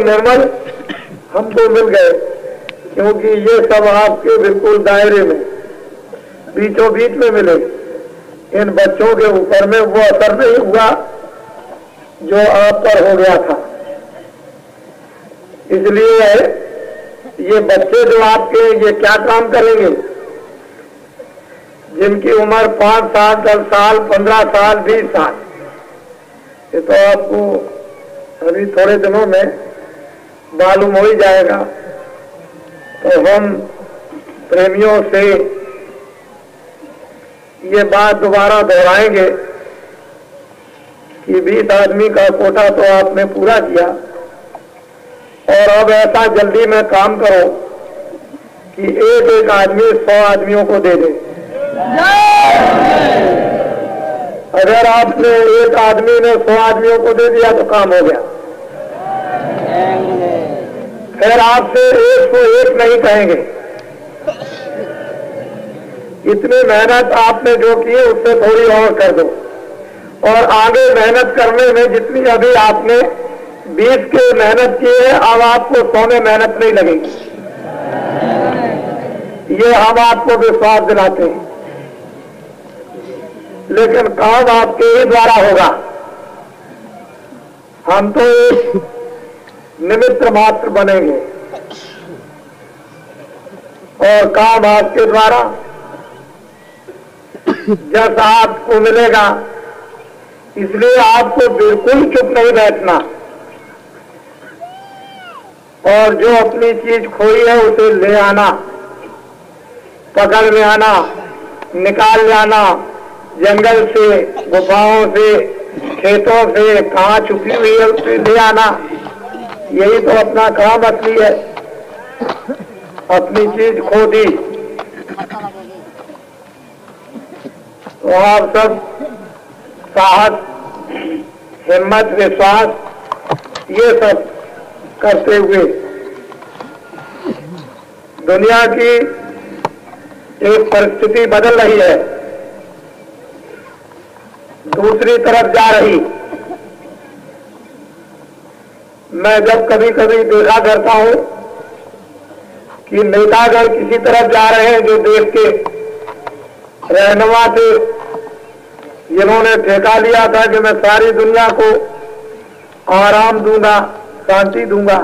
निर्मल हमको मिल गए, क्योंकि ये सब आपके बिल्कुल दायरे में बीचों बीच में मिले। इन बच्चों के ऊपर में वो असर नहीं हुआ जो आप पर हो गया था। इसलिए ये बच्चे जो आपके ये क्या काम करेंगे, जिनकी उम्र 5 साल, 10 साल, 15 साल, 20 साल, ये तो आपको अभी थोड़े दिनों में मालूम हो ही जाएगा। तो हम प्रेमियों से ये बात दोबारा दोहराएंगे कि 20 आदमी का कोटा तो आपने पूरा किया, और अब ऐसा जल्दी में काम करो कि एक एक आदमी 100 आदमियों को दे दे। अगर आपने एक आदमी ने 100 आदमियों को दे दिया तो काम हो गया। फिर आपसे 101 नहीं कहेंगे। इतनी मेहनत आपने जो की है उससे थोड़ी और कर दो, और आगे मेहनत करने में जितनी अभी आपने 20 के मेहनत की है, अब आपको 100 में मेहनत नहीं लगेगी। ये हम आपको विश्वास दिलाते हैं, लेकिन काम आपके ही द्वारा होगा। हम तो एक निमित्त मात्र बनेंगे और काम आपके द्वारा जैसा आपको मिलेगा। इसलिए आपको बिल्कुल चुप नहीं बैठना, और जो अपनी चीज खोई है उसे ले आना, पकड़ में आना, निकाल लाना, जंगल से, गुफाओं से, खेतों से, कहाँ छुपी हुई है उसे ले आना। यही तो अपना काम असली है। अपनी चीज खो दी तो आप सब साहस, हिम्मत, विश्वास ये सब करते हुए दुनिया की एक परिस्थिति बदल रही है, दूसरी तरफ जा रही। मैं जब कभी कभी देखा करता हूं कि नेतागण किसी तरफ जा रहे हैं जो देश के रहनुमा थे, जिन्होंने ठेका लिया था कि मैं सारी दुनिया को आराम दूंगा, शांति दूंगा,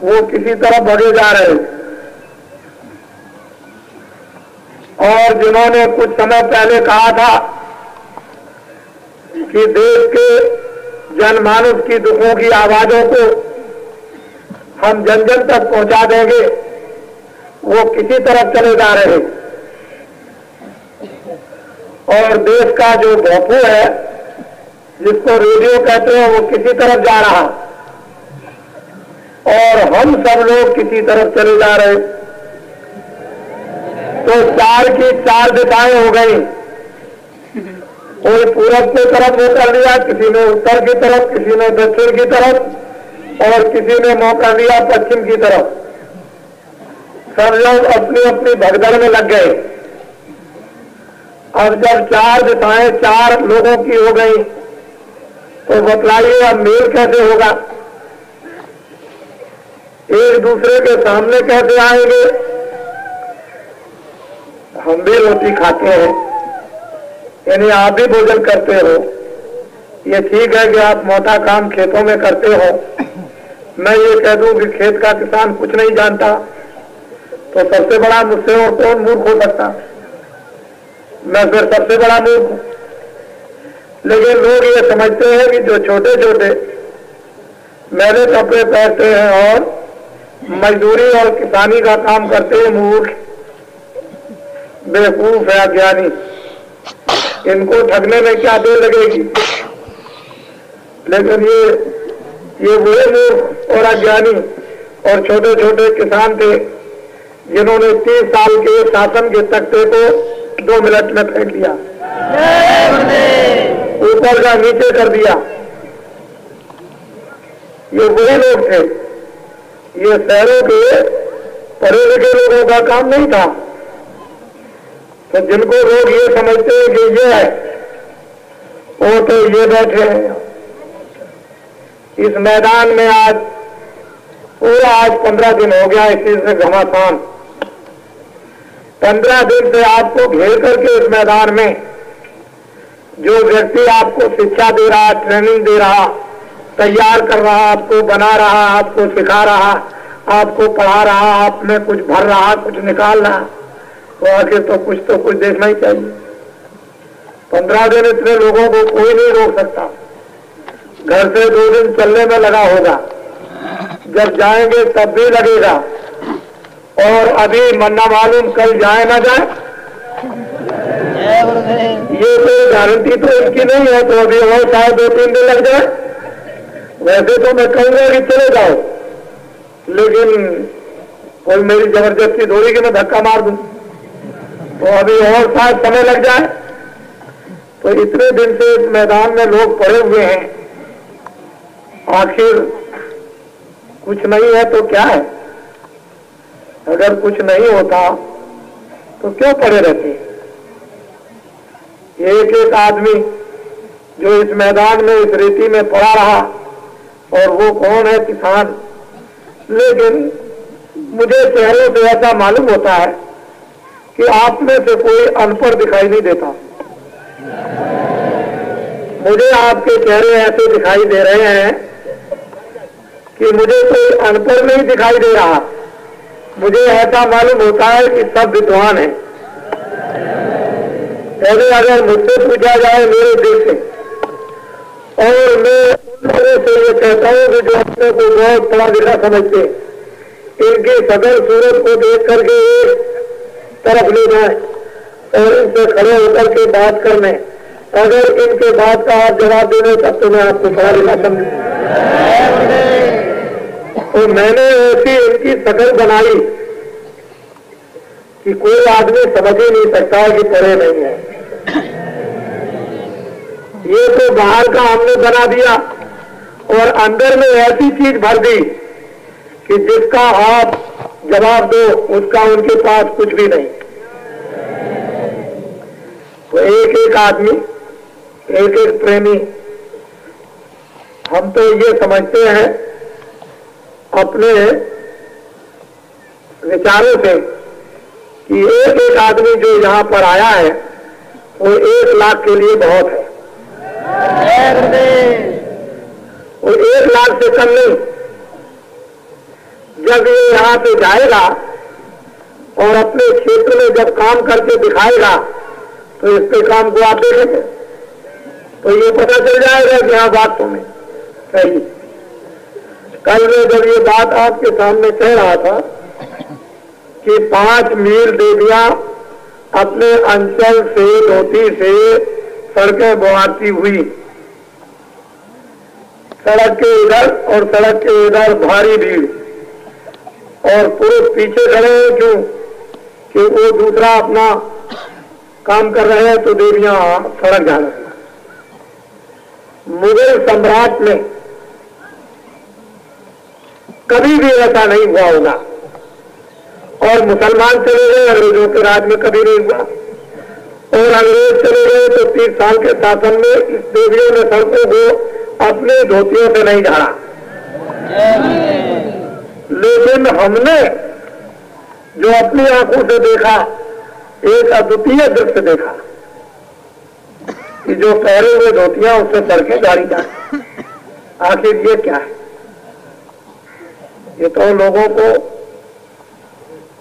वो किसी तरफ भगे जा रहे हैं। और जिन्होंने कुछ समय पहले कहा था कि देश के जनमानस की दुखों की आवाजों को हम जन जन तक पहुंचा देंगे, वो किसी तरफ चले जा रहे हैं। और देश का जो भोंपू है, जिसको रेडियो कहते हैं, वो किसी तरफ जा रहा, और हम सब लोग किसी तरफ चले जा रहे। तो 4 की 4 दिशाएं हो गई। कोई पूरब की तरफ मुंह कर लिया, किसी ने उत्तर की तरफ, किसी ने दक्षिण की तरफ, और किसी ने मुंह कर लिया पश्चिम की तरफ। सब लोग अपनी अपनी भगदड़ में लग गए। अब जब 4 दिशाएं 4 लोगों की हो गई, तो बतलाइए अब मेल कैसे होगा? एक दूसरे के सामने कैसे आएंगे? हम भी रोटी खाते हैं, यानी आप भी भोजन करते हो। ये ठीक है कि आप मोटा काम खेतों में करते हो। मैं ये कह दूं कि खेत का किसान कुछ नहीं जानता, तो सबसे बड़ा मुझसे और कौन मूर्ख हो सकता? मैं फिर सबसे बड़ा मूर्ख हूं। लेकिन लोग ये समझते हैं कि जो छोटे छोटे मैले कपड़े पहनते हैं और मजदूरी और किसानी का काम करते हैं, मूर्ख, बेवकूफ है, अज्ञानी। इनको ठगने में क्या देर लगेगी? लेकिन ये वही मूर्ख और अज्ञानी और छोटे छोटे किसान थे जिन्होंने 30 साल के शासन के तख्ते को 2 मिनट में फेंक दिया, ऊपर का नीचे कर दिया। ये वही लोग थे। ये शहरों के पढ़े लिखे लोगों का काम नहीं था। तो जिनको लोग ये समझते हैं कि ये है, वो तो ये बैठे हैं। इस मैदान में आज पूरा आज 15 दिन हो गया इस चीज में घमासान। 15 दिन से आपको घेर करके इस मैदान में जो व्यक्ति आपको शिक्षा दे रहा, ट्रेनिंग दे रहा, तैयार कर रहा, आपको बना रहा, आपको सिखा रहा, आपको पढ़ा रहा, आप में कुछ भर रहा, कुछ निकाल रहा, तो आखिर तो कुछ देखना ही चाहिए। 15 दिन इतने लोगों को कोई नहीं रोक सकता। घर से 2 दिन चलने में लगा होगा, जब जाएंगे तब भी लगेगा, और अभी मन्ना मालूम कल जाए ना जाए ये कोई गारंटी तो इनकी नहीं है। तो अभी और शायद 2-3 दिन लग जाए। वैसे तो मैं कहूंगा कि चले जाओ, लेकिन कोई मेरी जबरदस्ती थोड़ी कि मैं धक्का मार दूं, तो अभी और शायद समय लग जाए। तो इतने दिन से इस मैदान में लोग पड़े हुए हैं, आखिर कुछ नहीं है तो क्या है? अगर कुछ नहीं होता तो क्यों पड़े रहते? एक एक आदमी जो इस मैदान में, इस रेती में पड़ा रहा, और वो कौन है? किसान। लेकिन मुझे चेहरों से ऐसा मालूम होता है कि आप में से कोई अनपढ़ दिखाई नहीं देता। मुझे आपके चेहरे ऐसे दिखाई दे रहे हैं कि मुझे कोई अनपढ़ नहीं दिखाई दे रहा। मुझे ऐसा मालूम होता है कि सब विद्वान हैं। पहले अगर मुझसे पूछा जाए मेरे दिल से, और मैं उन लोगों से ये कहता हूँ कि जो अपने को बहुत पढ़ा लिखा समझते, इनकी सकल सूरत को देख करके एक तरफ ले जाए और इनसे खड़े होकर के बात करने, अगर इनके बात का आप जवाब देने तब तो मैं आपको पढ़ा लिखा समझू। तो मैंने ऐसी इनकी शकल बनाई कि कोई आदमी समझ ही नहीं सकता है कि पढ़े नहीं है। ये तो बाहर का हमने बना दिया और अंदर में ऐसी चीज भर दी कि जिसका आप जवाब दो उसका उनके पास कुछ भी नहीं। तो एक एक आदमी, एक एक प्रेमी, हम तो ये समझते हैं अपने विचारों से कि एक एक आदमी जो यहां पर आया है वो 1 लाख के लिए बहुत है। वो 1 लाख से कम नहीं। जब ये यहां से जाएगा और अपने क्षेत्र में जब काम करके दिखाएगा तो इसके काम को आप देखेंगे तो ये पता चल जाएगा कि हाँ बात तुम्हें सही। कल मैं जब ये बात आपके सामने कह रहा था कि 5 मील देवियां अपने अंचल से, धोती से सड़कें बोआती हुई, सड़क के इधर और सड़क के इधर भारी भीड़, और पुरुष पीछे खड़े हैं। क्यों? कि वो दूसरा अपना काम कर रहे हैं तो देवियां सड़क जा रही हैं। मुगल सम्राट में कभी भी ऐसा नहीं हुआ होगा, और मुसलमान चले गए, अंग्रेजों के राज में कभी नहीं हुआ, और अंग्रेज चले गए तो 30 साल के शासन में इस देवियों ने सड़कों को अपने धोतियों से नहीं झाड़ा। लेकिन हमने जो अपनी आंखों से देखा, एक अद्वितीय दृश्य देखा कि जो पहरे हुए धोतियां उससे सड़कें झाड़ी जाए। आखिर ये क्या है? ये तो लोगों को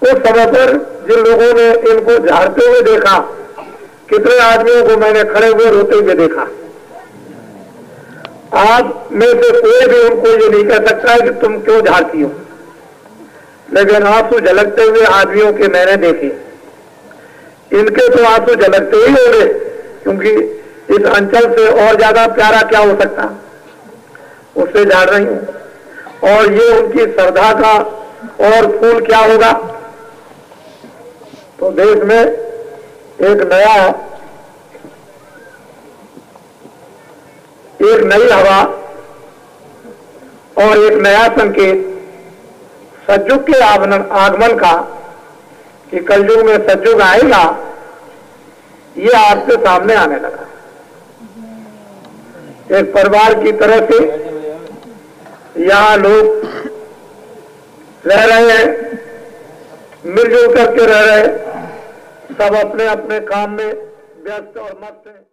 उस समय पर जिन लोगों ने इनको झाड़ते हुए देखा, कितने आदमियों को मैंने खड़े हुए रोते हुए देखा। आप में से कोई भी उनको ये नहीं कह सकता है कि तुम क्यों झाड़ती हो, लेकिन आंसू झलकते हुए आदमियों के मैंने देखे। इनके तो आंसू झलकते ही होंगे, क्योंकि इस अंचल से और ज्यादा प्यारा क्या हो सकता, उससे झाड़ रही हूं। और ये उनकी श्रद्धा का और फूल क्या होगा। तो देश में एक नई हवा और एक नया संकेत सतयुग के आगमन का, कि कलयुग में सतयुग आएगा, ये आपके सामने आने लगा। एक परिवार की तरह से यहाँ लोग रह रहे हैं, मिलजुल करके रह रहे हैं, सब अपने अपने काम में व्यस्त और मस्त हैं।